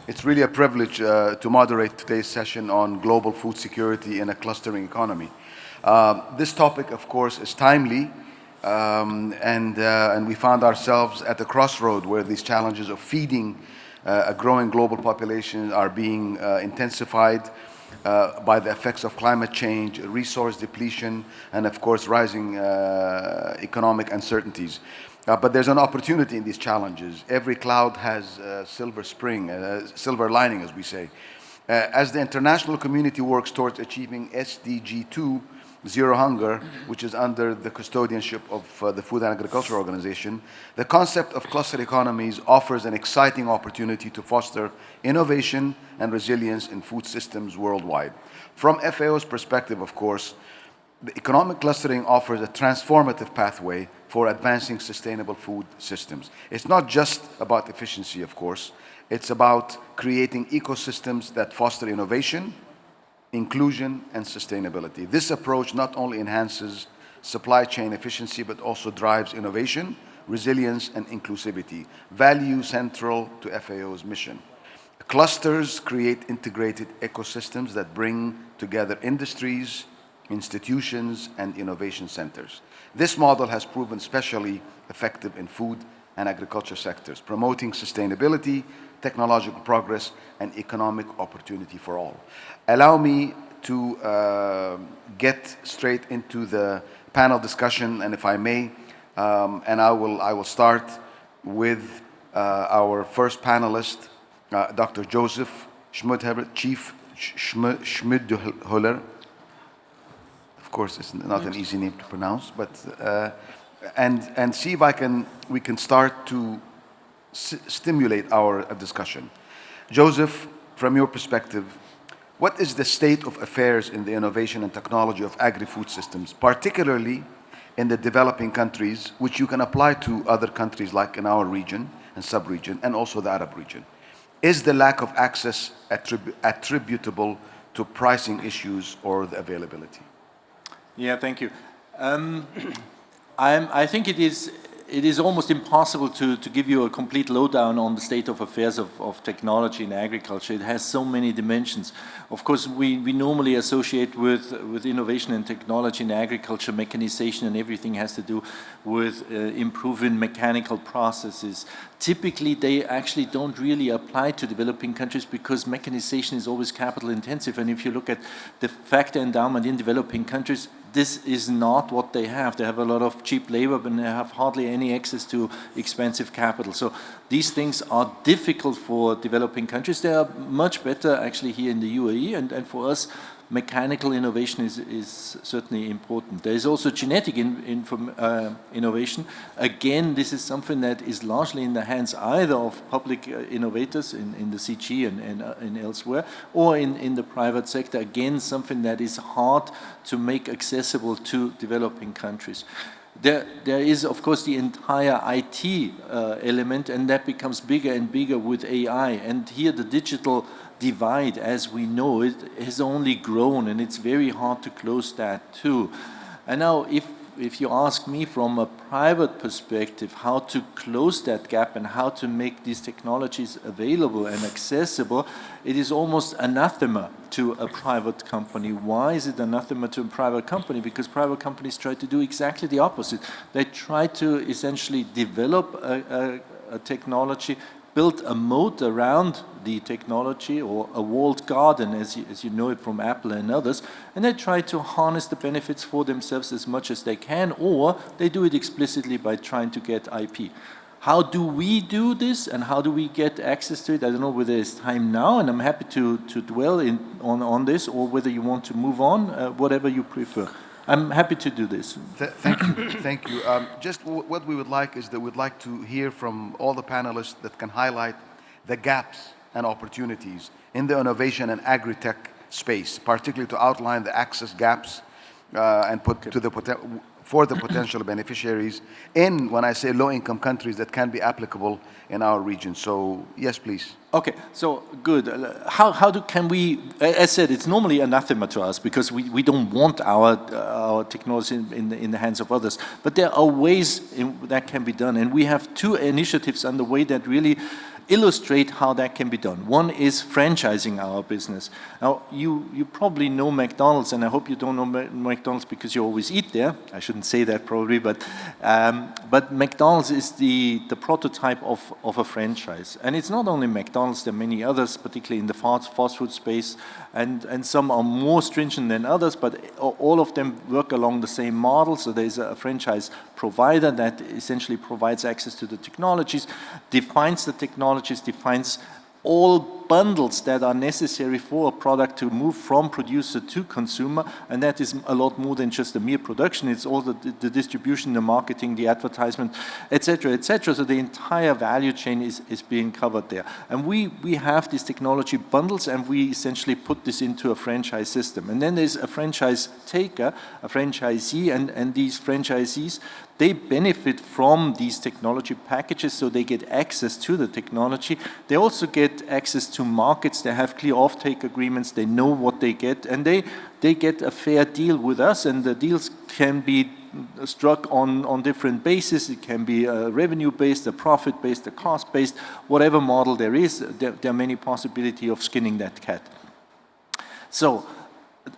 It's really a privilege to moderate today's session on global food security in a clustering economy. This topic, of course, is timely, and we found ourselves at the crossroad where these challenges of feeding a growing global population are being intensified by the effects of climate change, resource depletion, and of course rising economic uncertainties. But there's an opportunity in these challenges. Every cloud has a silver silver lining, as we say. As the international community works towards achieving SDG 2, Zero Hunger, which is under the custodianship of the Food and Agriculture Organization, the concept of cluster economies offers an exciting opportunity to foster innovation and resilience in food systems worldwide. From FAO's perspective, of course, the economic clustering offers a transformative pathway for advancing sustainable food systems. It's not just about efficiency, of course. It's about creating ecosystems that foster innovation, inclusion, and sustainability. This approach not only enhances supply chain efficiency, but also drives innovation, resilience, and inclusivity, value central to FAO's mission. Clusters create integrated ecosystems that bring together industries, institutions, and innovation centers. This model has proven especially effective in food and agriculture sectors, promoting sustainability, technological progress, and economic opportunity for all. Allow me to get straight into the panel discussion, and if I may, and I will start with our first panelist, Dr. Josef Schmidhuber, Chief Schmidhuber. Of course, it's not an easy name to pronounce, but and see if we can start to stimulate our discussion. Joseph, from your perspective, what is the state of affairs in the innovation and technology of agri-food systems, particularly in the developing countries, which you can apply to other countries like in our region and sub-region, and also the Arab region? Is the lack of access attributable to pricing issues or the availability? Yeah, thank you. I think it is almost impossible to give you a complete lowdown on the state of affairs of technology in agriculture. It has so many dimensions. Of course, we normally associate with innovation and technology in agriculture, mechanization, and everything has to do with improving mechanical processes. Typically, they actually don't really apply to developing countries because mechanization is always capital intensive. And if you look at the factor endowment in developing countries, this is not what they have. They have a lot of cheap labor, but they have hardly any access to expensive capital. So these things are difficult for developing countries. They are much better actually here in the UAE, and for us, mechanical innovation is certainly important. There is also genetic innovation. Again, this is something that is largely in the hands either of public innovators in the CG and elsewhere, or in the private sector. Again, something that is hard to make accessible to developing countries. There is, of course, the entire IT element, and that becomes bigger and bigger with AI. And here the digital divide, as we know it, has only grown, and it's very hard to close that too. And now, if you ask me from a private perspective how to close that gap and how to make these technologies available and accessible, it is almost anathema to a private company. Why is it anathema to a private company? Because private companies try to do exactly the opposite. They try to essentially develop a technology, build a moat around the technology, or a walled garden, as you know it from Apple and others, and they try to harness the benefits for themselves as much as they can, or they do it explicitly by trying to get IP. How do we do this, and how do we get access to it? I don't know whether it's time now, and I'm happy to dwell on this, or whether you want to move on, whatever you prefer. I'm happy to do this. Thank you. Thank you. Just what we would like is that we'd like to hear from all the panelists that can highlight the gaps and opportunities in the innovation and agri-tech space, particularly to outline the access gaps and put to the for the potential beneficiaries in, when I say low-income countries, that can be applicable in our region. So, yes, please. Okay, so good. Can we, as said, it's normally anathema to us because we don't want our technology in the hands of others. But there are ways that can be done. And we have two initiatives underway that really illustrate how that can be done. One is franchising our business. Now, you probably know McDonald's, and I hope you don't know McDonald's because you always eat there. I shouldn't say that probably, but McDonald's is the prototype of a franchise. And it's not only McDonald's, there are many others, particularly in the fast food space, and some are more stringent than others, but all of them work along the same model. So there's a franchise provider that essentially provides access to the technologies, defines the technologies, defines all bundles that are necessary for a product to move from producer to consumer, and that is a lot more than just the mere production. It's all the distribution, the marketing, the advertisement, etc., etc. So the entire value chain is being covered there. And we have these technology bundles, and we essentially put this into a franchise system. And then there's a franchise taker, a franchisee, and these franchisees, they benefit from these technology packages, so they get access to the technology. They also get access to markets. They have clear offtake agreements. They know what they get, and they get a fair deal with us, and the deals can be struck on different bases. It can be revenue-based, a profit-based, a cost-based, whatever model there is. There are many possibilities of skinning that cat. So,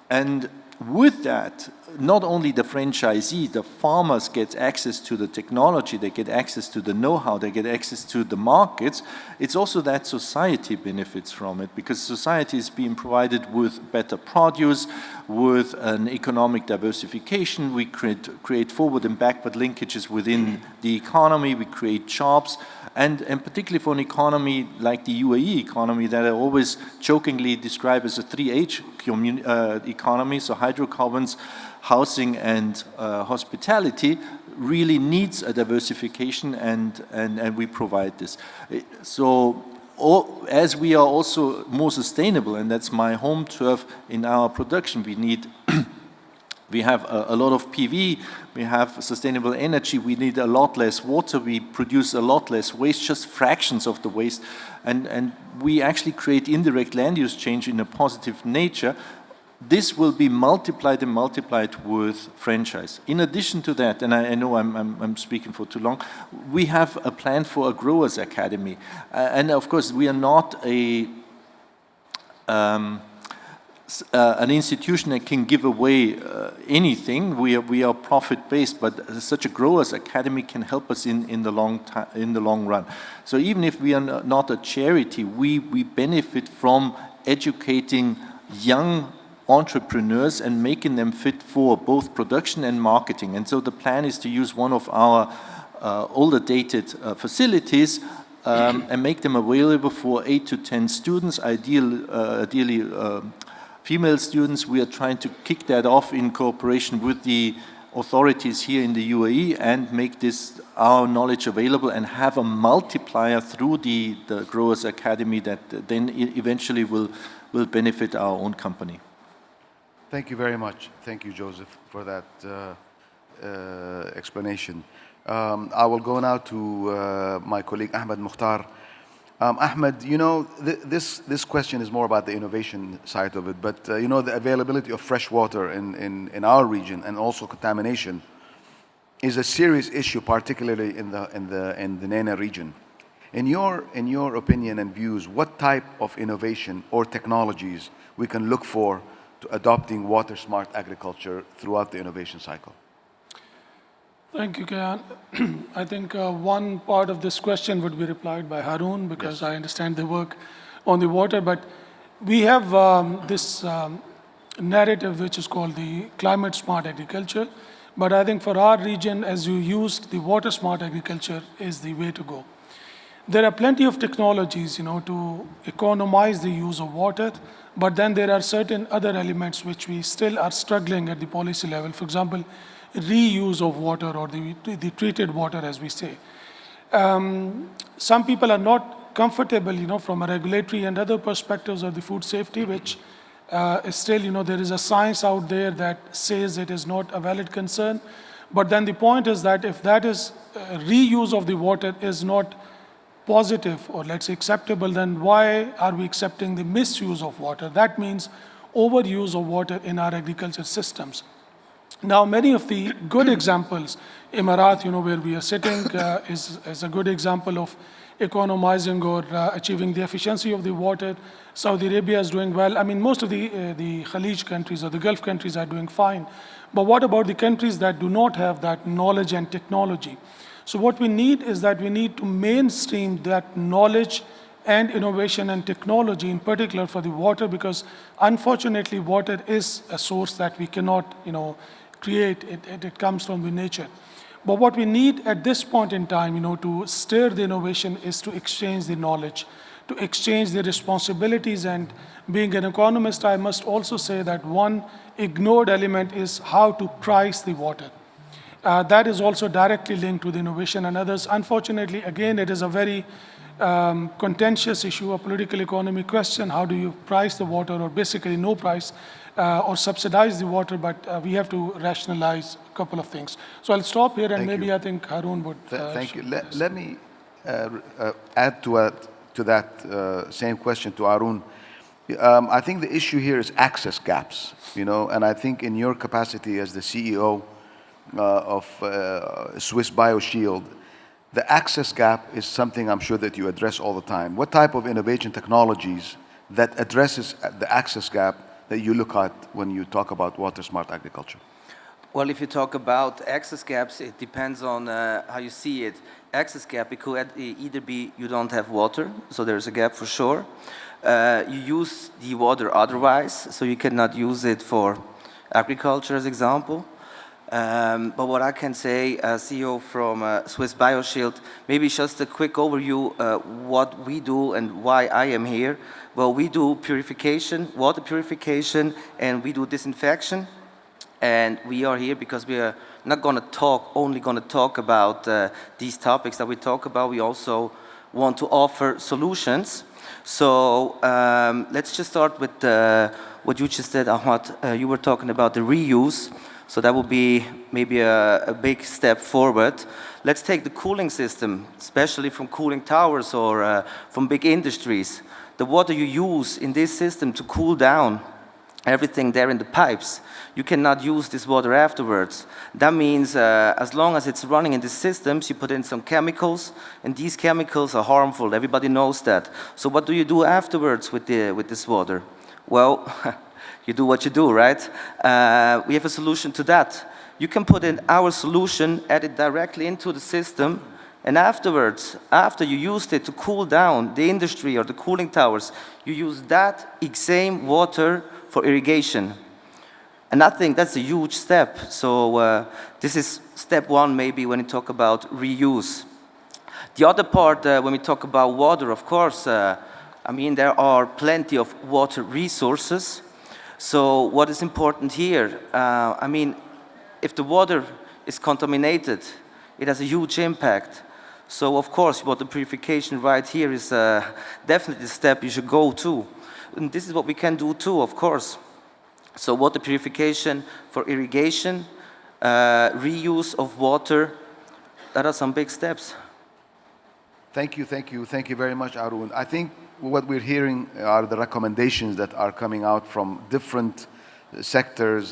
and with that, not only the franchisee, the farmers get access to the technology, they get access to the know-how, they get access to the markets, it's also that society benefits from it, because society is being provided with better produce, with an economic diversification. We create forward and backward linkages within the economy, we create jobs, and particularly for an economy like the UAE economy that I always jokingly describe as a 3H economy, so hydrocarbons, housing, and hospitality, really needs a diversification, and we provide this. So as we are also more sustainable, and that's my home turf in our production, we have a lot of PV, we have sustainable energy, we need a lot less water, we produce a lot less waste, just fractions of the waste, and we actually create indirect land use change in a positive nature. This will be multiplied and multiplied with franchise. In addition to that, and I know I'm speaking for too long, we have a plan for a growers academy, and of course we are not an institution that can give away anything. We are profit-based, but such a growers academy can help us in the long run. So even if we are not a charity, we benefit from educating young entrepreneurs and making them fit for both production and marketing. And so the plan is to use one of our older dated facilities and make them available for 8 to 10 students, ideally female students. We are trying to kick that off in cooperation with the authorities here in the UAE and make this our knowledge available and have a multiplier through the Growers Academy that then eventually will benefit our own company. Thank you very much. Thank you, Josef, for that explanation. I will go now to my colleague Ahmad Mukhtar. Ahmad, you know, this question is more about the innovation side of it, but you know, the availability of fresh water in our region and also contamination is a serious issue, particularly in the NENA region. In your opinion and views, what type of innovation or technologies we can look for to adopting water-smart agriculture throughout the innovation cycle? Thank you, Kayan. I think one part of this question would be replied by Harun, because I understand the work on the water, but we have this narrative which is called the climate-smart agriculture, but I think for our region, as you used, the water-smart agriculture is the way to go. There are plenty of technologies, you know, to economize the use of water, but then there are certain other elements which we still are struggling at the policy level. For example, reuse of water, or the treated water, as we say. Some people are not comfortable, you know, from a regulatory and other perspectives of the food safety, which is still, you know, there is a science out there that says it is not a valid concern. But then the point is that if that is reuse of the water is not positive or let's say acceptable, then why are we accepting the misuse of water? That means overuse of water in our agriculture systems. Now, many of the good examples, Emirat, you know, where we are sitting, is a good example of economizing or achieving the efficiency of the water. Saudi Arabia is doing well. I mean, most of the Khalij countries or the Gulf countries are doing fine. But what about the countries that do not have that knowledge and technology? So what we need is that we need to mainstream that knowledge and innovation and technology, in particular for the water, because unfortunately water is a source that we cannot, create. It comes from the nature. But what we need at this point in time, to stir the innovation is to exchange the knowledge, to exchange the responsibilities. And being an economist, I must also say that one ignored element is how to price the water. That is also directly linked to the innovation and others. Unfortunately, again, it is a very contentious issue, a political economy question. How do you price the water, or basically no price, or subsidize the water? But we have to rationalize a couple of things. So I'll stop here, and maybe I think Harun would. Thank you. Let me add to that same question to Harun. I think the issue here is access gaps, and I think in your capacity as the CEO of Swiss BioShield, the access gap is something I'm sure that you address all the time. What type of innovation technologies that addresses the access gap that you look at when you talk about water smart agriculture? Well, if you talk about access gaps, it depends on how you see it. Access gap, it could either be you don't have water, so there's a gap for sure. You use the water otherwise, so you cannot use it for agriculture, as example. But what I can say, CEO from Swiss BioShield, maybe just a quick overview what we do and why I am here. Well, we do purification, water purification, and we do disinfection. And we are here because we are not only going to talk about these topics that we talk about. We also want to offer solutions. So let's just start with what you just said, Ahmad. You were talking about the reuse. So that would be maybe a big step forward. Let's take the cooling system, especially from cooling towers or from big industries. The water you use in this system to cool down everything there in the pipes, you cannot use this water afterwards. That means as long as it's running in the systems, you put in some chemicals, and these chemicals are harmful. Everybody knows that. So what do you do afterwards with this water? Well, you do what you do, right? We have a solution to that. You can put in our solution, add it directly into the system, and afterwards, after you used it to cool down the industry or the cooling towers, you use that same water for irrigation. And I think that's a huge step. So this is step one, maybe, when you talk about reuse. The other part, when we talk about water, of course, there are plenty of water resources. So what is important here? If the water is contaminated, it has a huge impact. So of course, water purification right here is definitely the step you should go to. And this is what we can do too, of course. So water purification for irrigation, reuse of water, that are some big steps. Thank you very much, Harun. I think what we're hearing are the recommendations that are coming out from different sectors.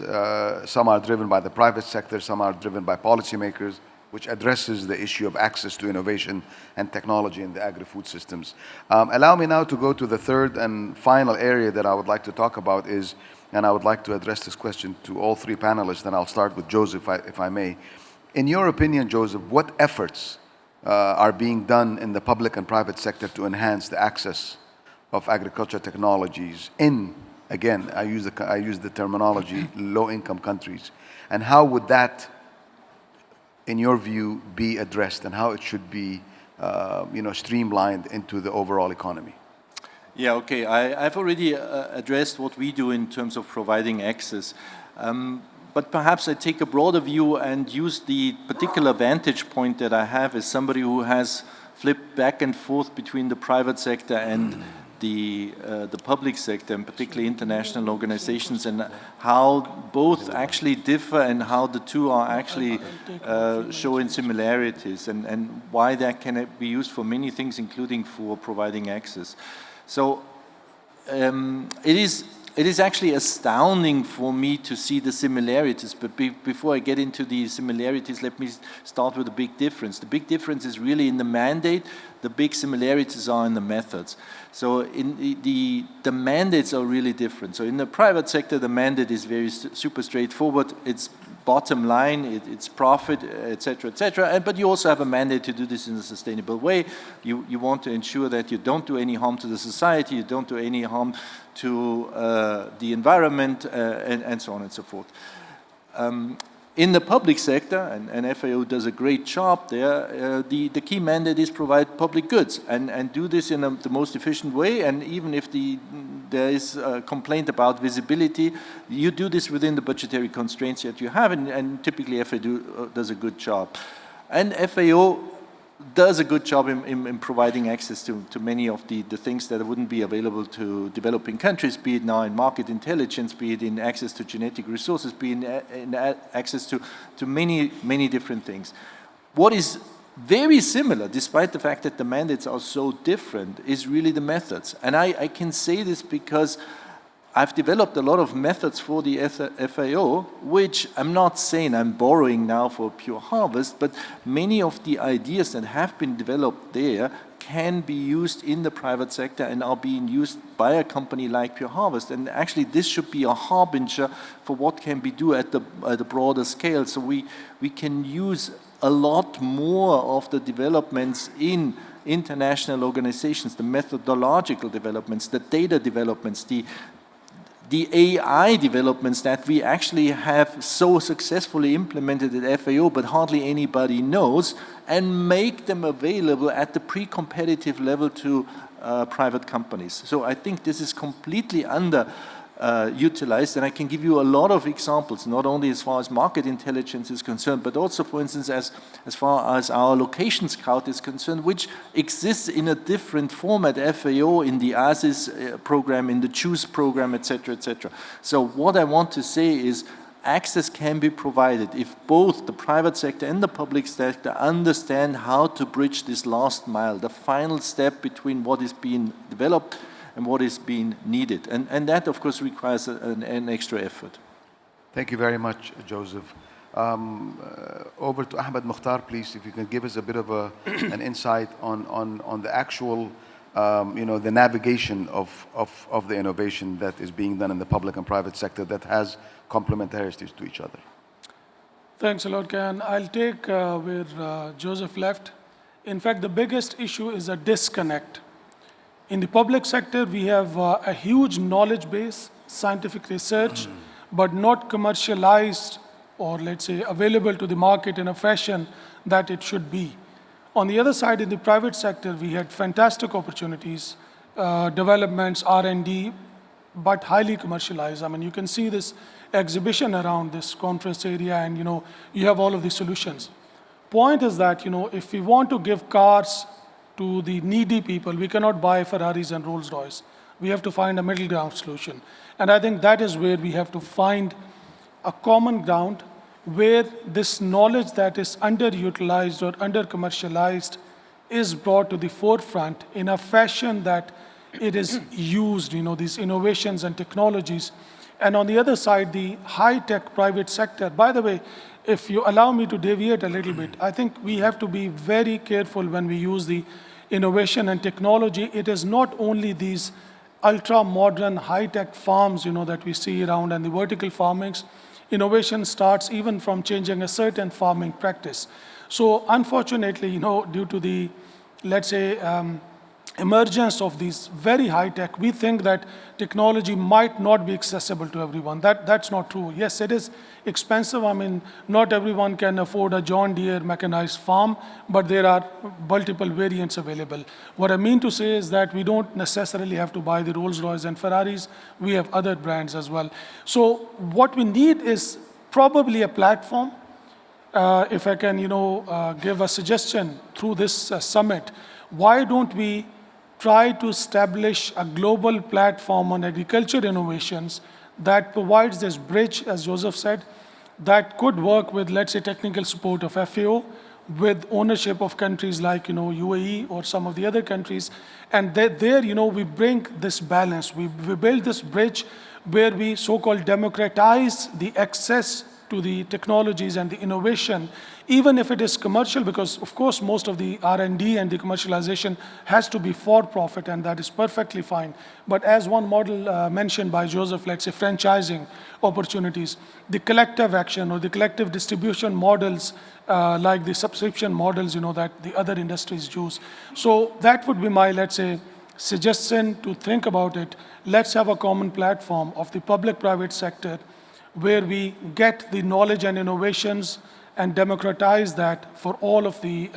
Some are driven by the private sector, some are driven by policymakers, which addresses the issue of access to innovation and technology in the agri-food systems. Allow me now to go to the third and final area that I would like to talk about is, and I would like to address this question to all three panelists, and I'll start with Josef, if I may. In your opinion, Josef, what efforts are being done in the public and private sector to enhance the access of agriculture technologies in, again, I use the terminology, low-income countries, and how would that, in your view, be addressed, and how it should be, streamlined into the overall economy? Yeah, okay. I've already addressed what we do in terms of providing access. But perhaps I take a broader view and use the particular vantage point that I have as somebody who has flipped back and forth between the private sector and the public sector, and particularly international organizations, and how both actually differ and how the two are actually showing similarities, and why that can be used for many things, including for providing access. So it is it is actually astounding for me to see the similarities, but before I get into the similarities, let me start with the big difference. The big difference is really in the mandate. The big similarities are in the methods. So in the mandates are really different. So in the private sector, the mandate is very super straightforward. It's bottom line, it's profit, etc., etc. But you also have a mandate to do this in a sustainable way. You want to ensure that you don't do any harm to the society, you don't do any harm to the environment, and so on and so forth. In the public sector, and FAO does a great job there, the key mandate is provide public goods and do this in the most efficient way. And even if there is a complaint about visibility, you do this within the budgetary constraints that you have, and typically FAO does a good job. And FAO does a good job in providing access to many of the things that wouldn't be available to developing countries, be it now in market intelligence, be it in access to genetic resources, be it in access to many different things. What is very similar, despite the fact that the mandates are so different, is really the methods. And I can say this because I've developed a lot of methods for the FAO, which I'm not saying I'm borrowing now for Pure Harvest, but many of the ideas that have been developed there can be used in the private sector and are being used by a company like Pure Harvest. And actually, this should be a harbinger for what can be done at the broader scale. So we can use a lot more of the developments in international organizations, the methodological developments, the data developments, the AI developments that we actually have so successfully implemented at FAO, but hardly anybody knows, and make them available at the pre-competitive level to private companies. So I think this is completely utilized, and I can give you a lot of examples, not only as far as market intelligence is concerned, but also, for instance, as far as our location scout is concerned, which exists in a different format, FAO, in the ASIS program, in the CHOOSE program, etc., etc. So what I want to say is access can be provided if both the private sector and the public sector understand how to bridge this last mile, the final step between what is being developed and what is being needed. And that, of course, requires an extra effort. Thank you very much, Joseph. Over to Ahmad. Mukhtar, please, if you can give us a bit of an insight on the actual, the navigation of the innovation that is being done in the public and private sector that has complementarities to each other. Thanks a lot, Kayan. I'll take where Joseph left. In fact, the biggest issue is a disconnect. In the public sector, we have a huge knowledge base, scientific research, but not commercialized or, let's say, available to the market in a fashion that it should be. On the other side, in the private sector, we had fantastic opportunities, developments, R&D, but highly commercialized. I mean, you can see this exhibition around this conference area, and you have all of the solutions. Point is that if we want to give cars to the needy people, we cannot buy Ferraris and Rolls Royce. We have to find a middle ground solution. And I think that is where we have to find a common ground where this knowledge that is underutilized or under-commercialized is brought to the forefront in a fashion that it is used, these innovations and technologies. And on the other side, the high-tech private sector. By the way, if you allow me to deviate a little bit, I think we have to be very careful when we use the innovation and technology. It is not only these ultra-modern, high-tech farms, that we see around and the vertical farmings. Innovation starts even from changing a certain farming practice. So unfortunately, due to the, let's say, emergence of these very high tech, we think that technology might not be accessible to everyone. That's not true. Yes, it is expensive. I mean, not everyone can afford a John Deere mechanized farm, but there are multiple variants available. What I mean to say is that we don't necessarily have to buy the Rolls Royce and Ferraris. We have other brands as well. So what we need is probably a platform. If I can, give a suggestion through this summit, why don't we try to establish a global platform on agriculture innovations that provides this bridge, as Joseph said, that could work with, let's say, technical support of FAO, with ownership of countries like, UAE or some of the other countries. And there, we bring this balance. We build this bridge where we so-called democratize the access to the technologies and the innovation, even if it is commercial, because of course most of the R&D and the commercialization has to be for profit, and that is perfectly fine. But as one model mentioned by Josef, let's say franchising opportunities, the collective action or the collective distribution models, like the subscription models, that the other industries use. So that would be my, let's say, suggestion to think about it. Let's have a common platform of the public-private sector where we get the knowledge and innovations and democratize that for all of the,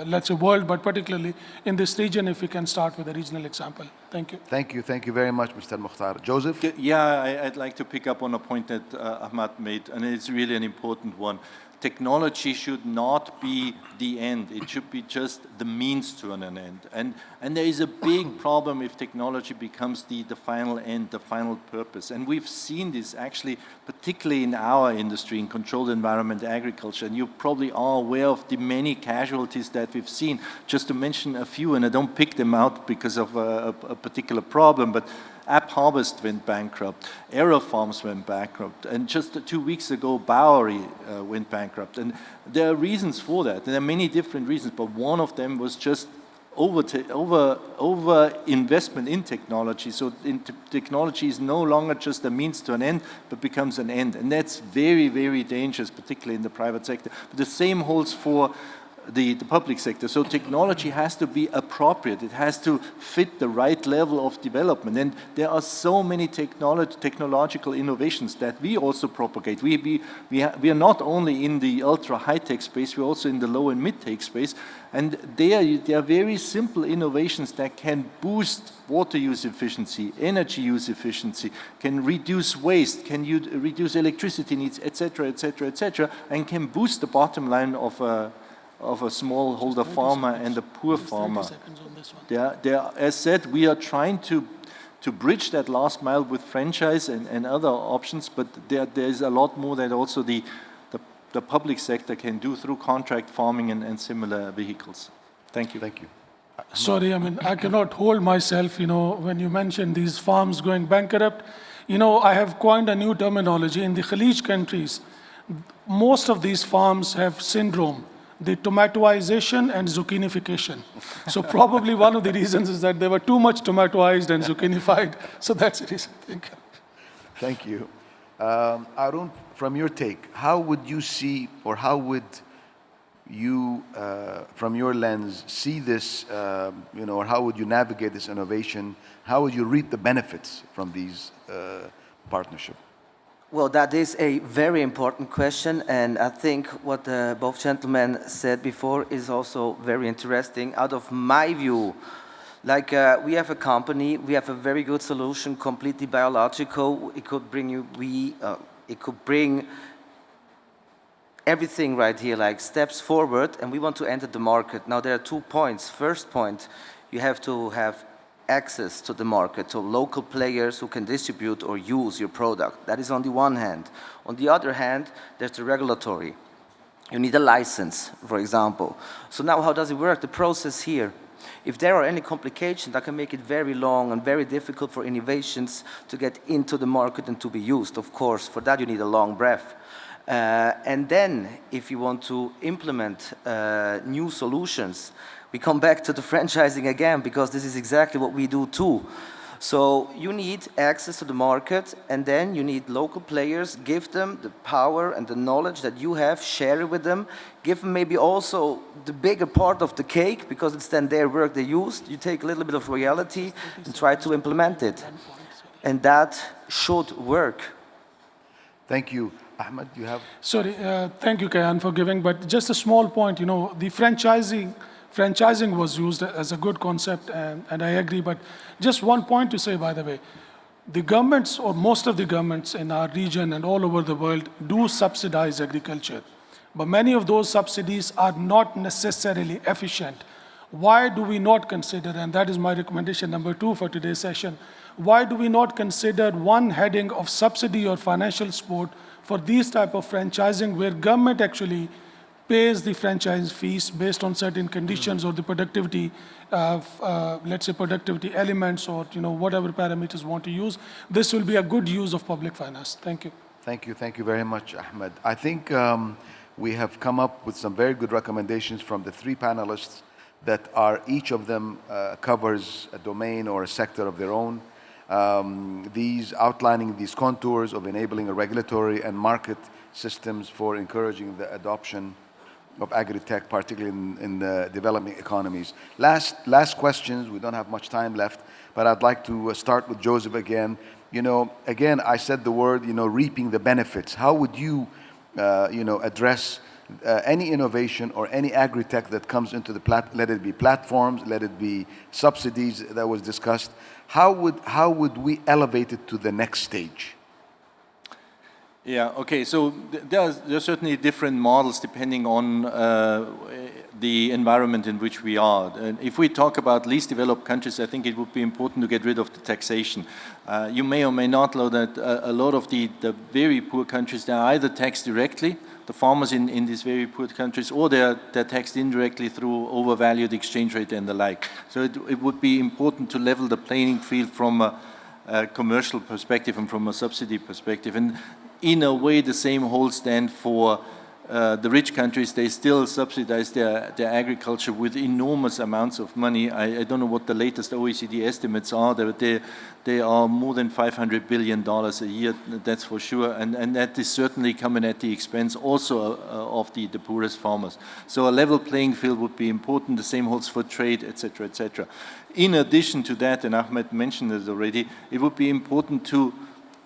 let's say, world, but particularly in this region, if we can start with a regional example. Thank you. Thank you very much, Mr. Mukhtar. Joseph? Yeah, I'd like to pick up on a point that Ahmad made, and it's really an important one. Technology should not be the end. It should be just the means to an end. And there is a big problem if technology becomes the final end, the final purpose. And we've seen this actually, particularly in our industry, in controlled environment agriculture. And you probably are aware of the many casualties that we've seen. Just to mention a few, and I don't pick them out because of a particular problem, but App Harvest went bankrupt, Aero Farms went bankrupt, and just 2 weeks ago, Bowery went bankrupt. And there are reasons for that. There are many different reasons, but one of them was just over investment in technology. So technology is no longer just a means to an end, but becomes an end. And that's very, very dangerous, particularly in the private sector. But the same holds for the public sector. So technology has to be appropriate. It has to fit the right level of development. And there are so many technological innovations that we also propagate. We are not only in the ultra high-tech space, we're also in the low and mid-tech space. And there are very simple innovations that can boost water use efficiency, energy use efficiency, can reduce waste, can reduce electricity needs, etc., and can boost the bottom line of a smallholder farmer and a poor farmer. As said, we are trying to bridge that last mile with franchise and other options, but there is a lot more that also the public sector can do through contract farming and similar vehicles. Thank you. Thank you. Sorry, I cannot hold myself, when you mention these farms going bankrupt. I have coined a new terminology. In the Khalij countries, most of these farms have syndrome, the tomatoization and zucchinification. So probably one of the reasons is that they were too much tomatoized and zucchinified. So that's the reason. Thank you. Harun, from your take, how would you see, or how would you, from your lens, see this, or how would you navigate this innovation? How would you reap the benefits from these partnerships? Well, that is a very important question, and I think what both gentlemen said before is also very interesting. Out of my view, we have a company, we have a very good solution, completely biological. It could bring everything right here, like steps forward, and we want to enter the market. Now, there are 2 points. First point, you have to have access to the market, so local players who can distribute or use your product. That is on the one hand. On the other hand, there's the regulatory. You need a license, for example. So now how does it work? The process here. If there are any complications, that can make it very long and very difficult for innovations to get into the market and to be used. Of course, for that you need a long breath. And then, if you want to implement new solutions, we come back to the franchising again, because this is exactly what we do too. So you need access to the market, and then you need local players. Give them the power and the knowledge that you have, share it with them. Give them maybe also the bigger part of the cake, because it's then their work they used. You take a little bit of reality and try to implement it. And that should work. Thank you. Ahmad, you have? Sorry, thank you, Kayan, for giving, but just a small point, the franchising was used as a good concept, and I agree, but just one point to say, by the way, the governments, or most of the governments in our region and all over the world, do subsidize agriculture, but many of those subsidies are not necessarily efficient. Why do we not consider, and that is my recommendation number 2 for today's session, why do we not consider one heading of subsidy or financial support for these type of franchising, where government actually pays the franchise fees based on certain conditions or the productivity, let's say productivity elements or whatever parameters you want to use, this will be a good use of public finance. Thank you. Thank you very much, Ahmad. I think we have come up with some very good recommendations from the three panelists that are, each of them covers a domain or a sector of their own. These outlining these contours of enabling a regulatory and market systems for encouraging the adoption of agri-tech, particularly in the developing economies. Last questions, we don't have much time left, but I'd like to start with Josef again. Again, I said the word, reaping the benefits. How would you, address any innovation or any agri-tech that comes into let it be platforms, let it be subsidies that was discussed, how would we elevate it to the next stage? Yeah, okay, so there are certainly different models depending on the environment in which we are. And if we talk about least developed countries, I think it would be important to get rid of the taxation. You may or may not know that a lot of the very poor countries, they are either taxed directly, the farmers in these very poor countries, or they're taxed indirectly through overvalued exchange rate and the like. So it would be important to level the playing field from a commercial perspective and from a subsidy perspective. And in a way, the same holds then for the rich countries. They still subsidize their agriculture with enormous amounts of money. I don't know what the latest OECD estimates are. They are more than $500 billion a year, that's for sure. And that is certainly coming at the expense also of the poorest farmers. So a level playing field would be important. The same holds for trade, etc., etc. In addition to that, and Ahmed mentioned it already, it would be important to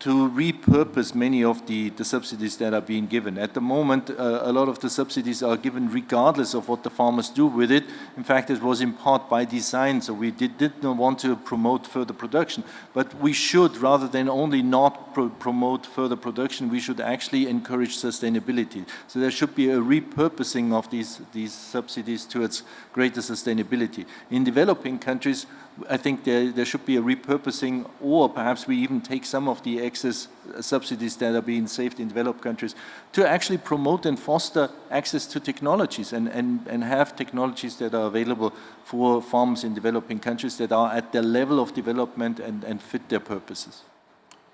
repurpose many of the subsidies that are being given. At the moment, a lot of the subsidies are given regardless of what the farmers do with it. In fact, it was in part by design, so we did not want to promote further production. But we should, rather than only not promote further production, we should actually encourage sustainability. So there should be a repurposing of these subsidies towards greater sustainability. In developing countries, I think there should be a repurposing, or perhaps we even take some of the excess subsidies that are being saved in developed countries to actually promote and foster access to technologies and have technologies that are available for farmers in developing countries that are at the level of development and fit their purposes.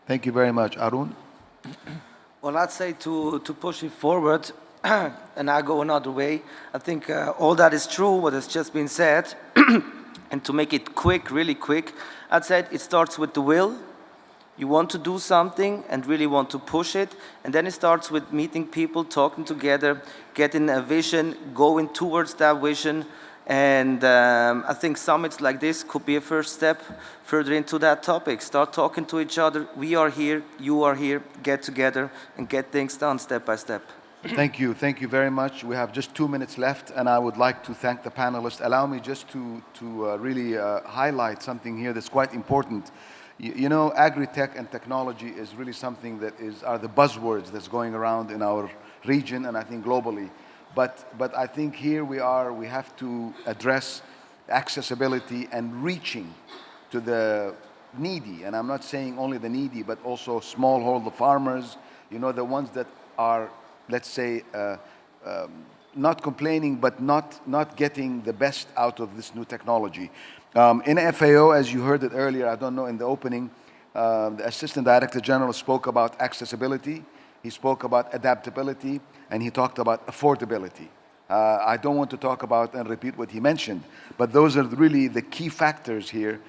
Thank you very much. Harun? Well, I'd say to push it forward, and I go another way, I think all that is true, what has just been said. And to make it quick, really quick, I'd say it starts with the will. You want to do something and really want to push it. And then it starts with meeting people, talking together, getting a vision, going towards that vision. And I think summits like this could be a first step further into that topic. Start talking to each other. We are here, you are here, get together and get things done step by step. Thank you very much. We have just 2 minutes left, and I would like to thank the panelists. Allow me just to really highlight something here that's quite important. Agri-tech and technology is really something that are the buzzwords that's going around in our region and I think globally. But I think here we have to address accessibility and reaching to the needy. And I'm not saying only the needy, but also smallholder farmers, the ones that are, let's say, not complaining, but not getting the best out of this new technology. In FAO, as you heard it earlier, I don't know, in the opening, the Assistant Director General spoke about accessibility, he spoke about adaptability, and he talked about affordability. I don't want to talk about and repeat what he mentioned, but those are really the key factors here,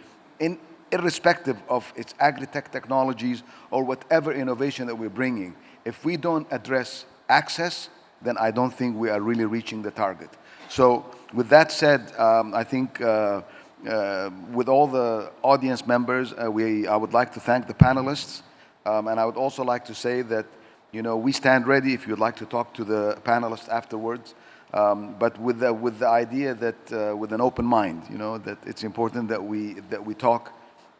irrespective of its agri-tech technologies or whatever innovation that we're bringing. If we don't address access, then I don't think we are really reaching the target. So with that said, I think with all the audience members, I would like to thank the panelists. And I would also like to say that, we stand ready if you'd like to talk to the panelists afterwards. But with the idea that, with an open mind, that it's important that we talk,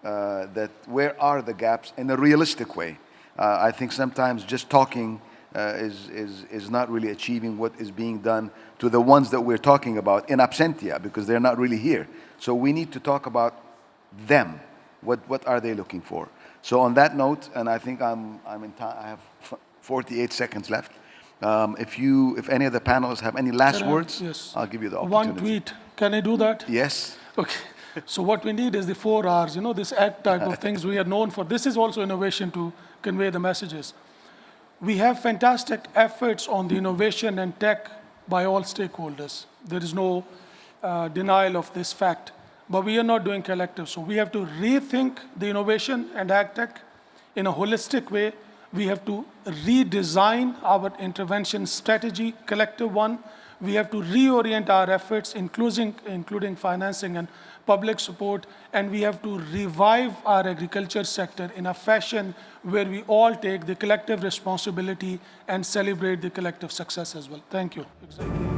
that where are the gaps in a realistic way. I think sometimes just talking is not really achieving what is being done to the ones that we're talking about in absentia, because they're not really here. So we need to talk about them. What are they looking for? So on that note, and I think I'm in time, I have 48 seconds left. If any of the panelists have any last words, yes. I'll give you the opportunity. One tweet. Can I do that? Yes. Okay. So what we need is the 4 R's, this ACT type of things we are known for. This is also innovation to convey the messages. We have fantastic efforts on the innovation and tech by all stakeholders. There is no denial of this fact. But we are not doing collective. So we have to rethink the innovation and AgTech in a holistic way. We have to redesign our intervention strategy, collective one. We have to reorient our efforts, including financing and public support, and we have to revive our agriculture sector in a fashion where we all take the collective responsibility and celebrate the collective success as well. Thank you. Exactly.